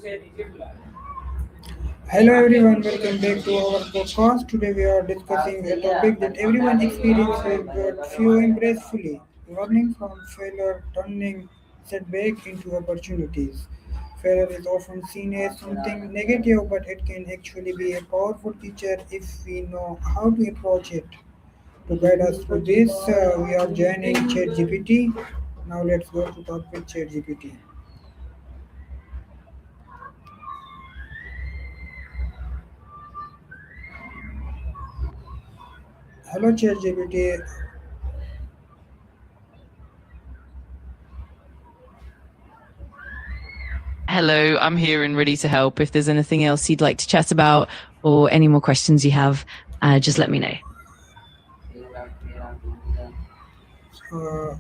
Hello everyone, welcome back to our podcast. Today we are discussing a topic that everyone experiences but few embrace fully. Learning from failure, turning setback into opportunities. Failure is often seen as something negative, but it can actually be a powerful teacher if we know how to approach it. To guide us through this, we are joining ChatGPT. Now let's go to talk with ChatGPT. Hello ChatGPT. Hello, I'm here and ready to help. If there's anything else you'd like to chat about or any more questions you have, just let me know. Uh, uh,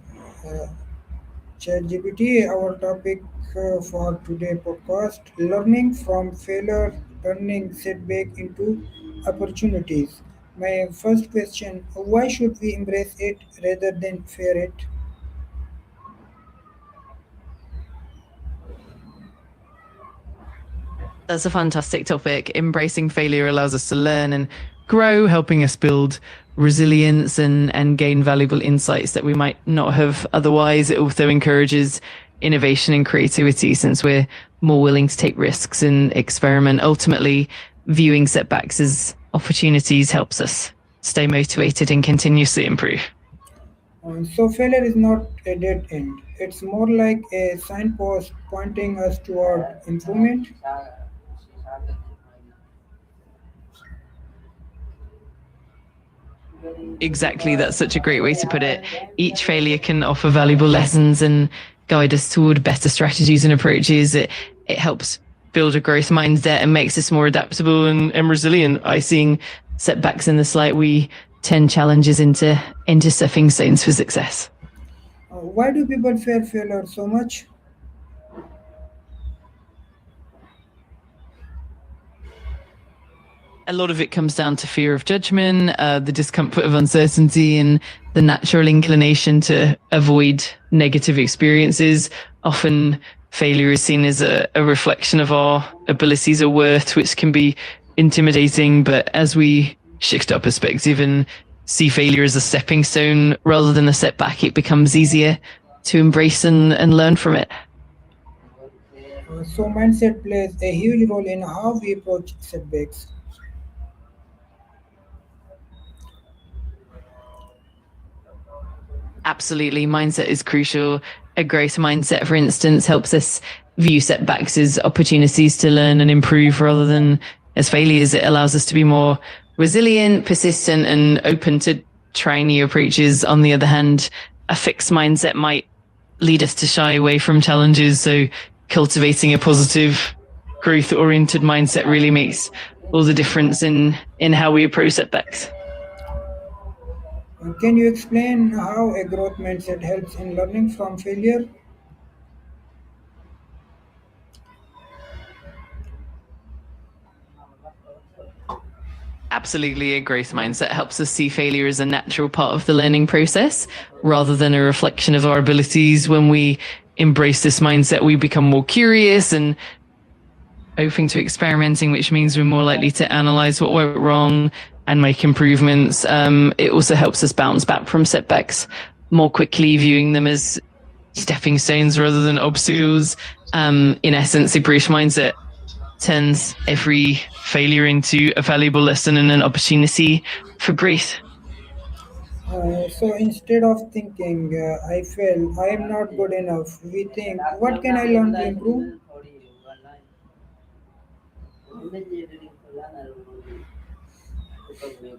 ChatGPT, our topic for today podcast: learning from failure, turning setback into opportunities. My first question: why should we embrace it rather than fear it? That's a fantastic topic. Embracing failure allows us to learn and grow, helping us build resilience and gain valuable insights that we might not have otherwise. It also encourages innovation and creativity since we're more willing to take risks and experiment. Ultimately, viewing setbacks as opportunities helps us stay motivated and continuously improve. So failure is not a dead end. It's more like a signpost pointing us toward improvement. Exactly, that's such a great way to put it. Each failure can offer valuable lessons and guide us toward better strategies and approaches. It helps build a growth mindset and makes us more adaptable and resilient. By seeing setbacks in this light, we turn challenges into stepping stones for success. Why do people fear failure so much? A lot of it comes down to fear of judgment, the discomfort of uncertainty, and the natural inclination to avoid negative experiences. Often, failure is seen as a reflection of our abilities or worth, which can be intimidating. But as we shift our perspective and see failure as a stepping stone rather than a setback, it becomes easier to embrace and learn from it. So mindset plays a huge role in how we approach setbacks. Absolutely. Mindset is crucial. A growth mindset, for instance, helps us view setbacks as opportunities to learn and improve rather than as failures. It allows us to be more resilient, persistent, and open to trying new approaches. On the other hand, a fixed mindset might lead us to shy away from challenges. So cultivating a positive, growth oriented mindset really makes all the difference in how we approach setbacks. Can you explain how a growth mindset helps in learning from failure? Absolutely, a growth mindset helps us see failure as a natural part of the learning process rather than a reflection of our abilities. When we embrace this mindset, we become more curious and open to experimenting, which means we're more likely to analyze what went wrong and make improvements. It also helps us bounce back from setbacks more quickly, viewing them as stepping stones rather than obstacles. In essence, a growth mindset turns every failure into a valuable lesson and an opportunity for growth. So instead of thinking, I fail, I am not good enough, we think, what can I learn to improve?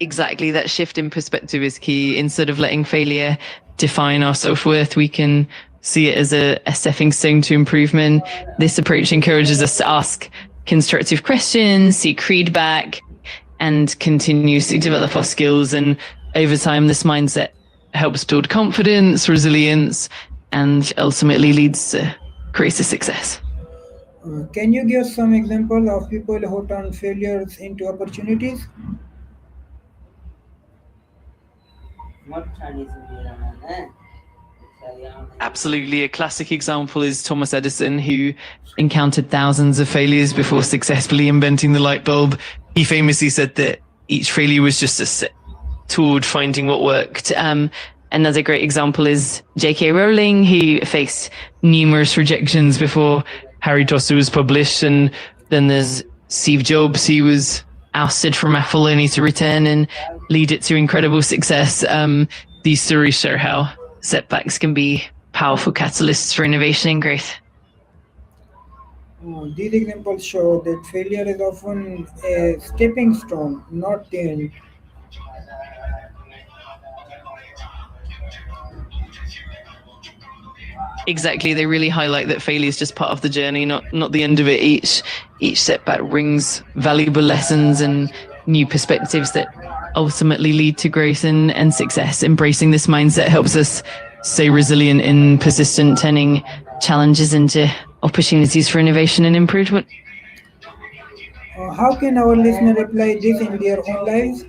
Exactly, that shift in perspective is key. Instead of letting failure define our self-worth, we can see it as a stepping stone to improvement. This approach encourages us to ask constructive questions, seek feedback, and continuously develop our skills. And over time, this mindset helps build confidence, resilience, and ultimately leads to greater success. Can you give some example of people who turn failures into opportunities? Absolutely. A classic example is Thomas Edison, who encountered thousands of failures before successfully inventing the light bulb. He famously said that each failure was just a step toward finding what worked. Another great example is J.K. Rowling, who faced numerous rejections before Harry Potter was published. And then there's Steve Jobs, who was ousted from Apple only to return and lead it to incredible success. These stories show how setbacks can be powerful catalysts for innovation and growth. These examples show that failure is often a stepping stone, not the end. Exactly, they really highlight that failure is just part of the journey, not the end of it. Each setback brings valuable lessons and new perspectives that ultimately lead to growth and success. Embracing this mindset helps us stay resilient and persistent, turning challenges into opportunities for innovation and improvement. How can our listener apply this in their own lives?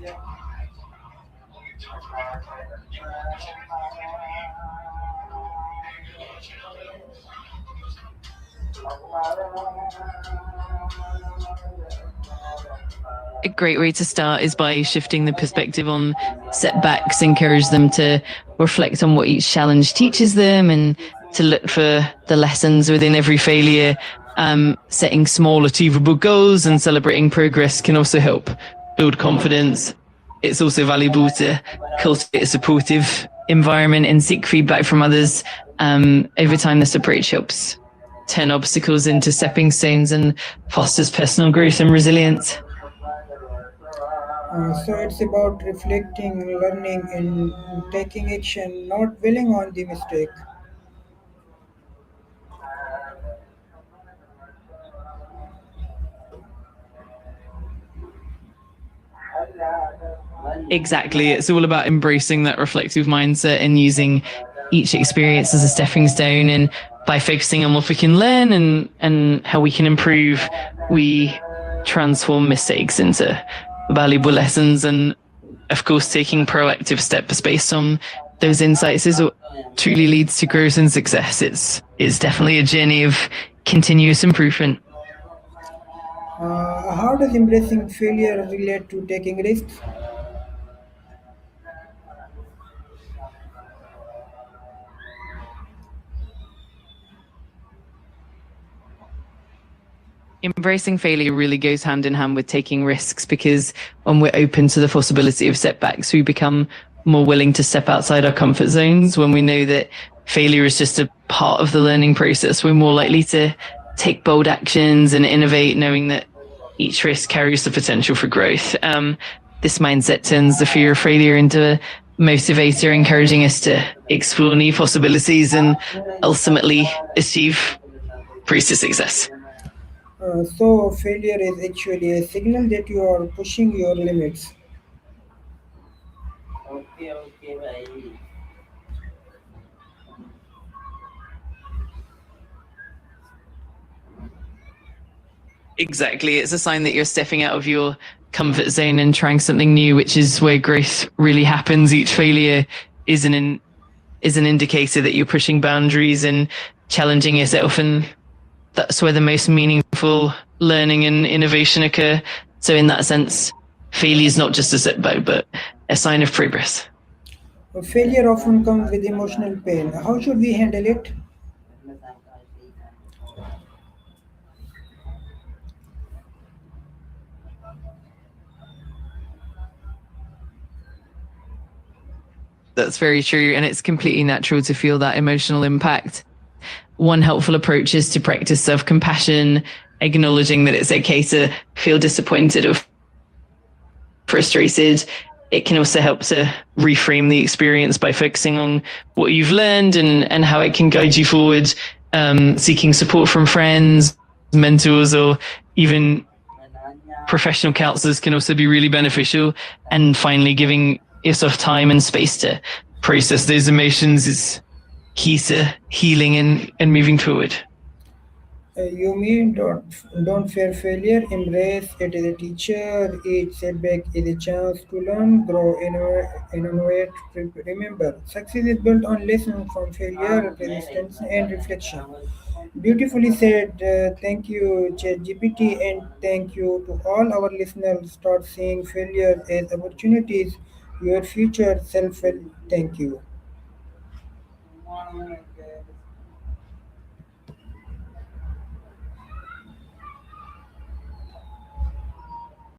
A great way to start is by shifting the perspective on setbacks, encourage them to reflect on what each challenge teaches them and to look for the lessons within every failure. Setting small, achievable goals and celebrating progress can also help build confidence. It's also valuable to cultivate a supportive environment and seek feedback from others. Over time, this approach helps turn obstacles into stepping stones and fosters personal growth and resilience. So it's about reflecting, learning, and taking action, not dwelling on the mistake. Exactly. It's all about embracing that reflective mindset and using each experience as a stepping stone. And by focusing on what we can learn and how we can improve, we transform mistakes into valuable lessons. And of course, taking proactive steps based on those insights is what truly leads to growth and success. It's definitely a journey of continuous improvement. How does embracing failure relate to taking risks? Embracing failure really goes hand in hand with taking risks, because when we're open to the possibility of setbacks, we become more willing to step outside our comfort zones. When we know that failure is just a part of the learning process, we're more likely to take bold actions and innovate, knowing that each risk carries the potential for growth. This mindset turns the fear of failure into a motivator, encouraging us to explore new possibilities and ultimately achieve greater success. So failure is actually a signal that you are pushing your limits. Exactly. It's a sign that you're stepping out of your comfort zone and trying something new, which is where growth really happens. Each failure is is an indicator that you're pushing boundaries and challenging yourself, and that's where the most meaningful learning and innovation occur. So in that sense, failure is not just a setback, but a sign of progress. Failure often comes with emotional pain. How should we handle it? That's very true. And it's completely natural to feel that emotional impact. One helpful approach is to practice self-compassion, acknowledging that it's okay to feel disappointed or frustrated. It can also help to reframe the experience by focusing on what you've learned and how it can guide you forward. Seeking support from friends, mentors, or even professional counselors can also be really beneficial. And finally, giving yourself time and space to process those emotions is key to healing and moving forward. You mean don't fear failure, embrace it as a teacher. Each setback is a chance to learn, grow, innovate. Remember, success is built on lessons from failure, resistance, and reflection. Beautifully said. Thank you, ChatGPT, and thank you to all our listeners. Start seeing failure as opportunities. Your future self will thank you.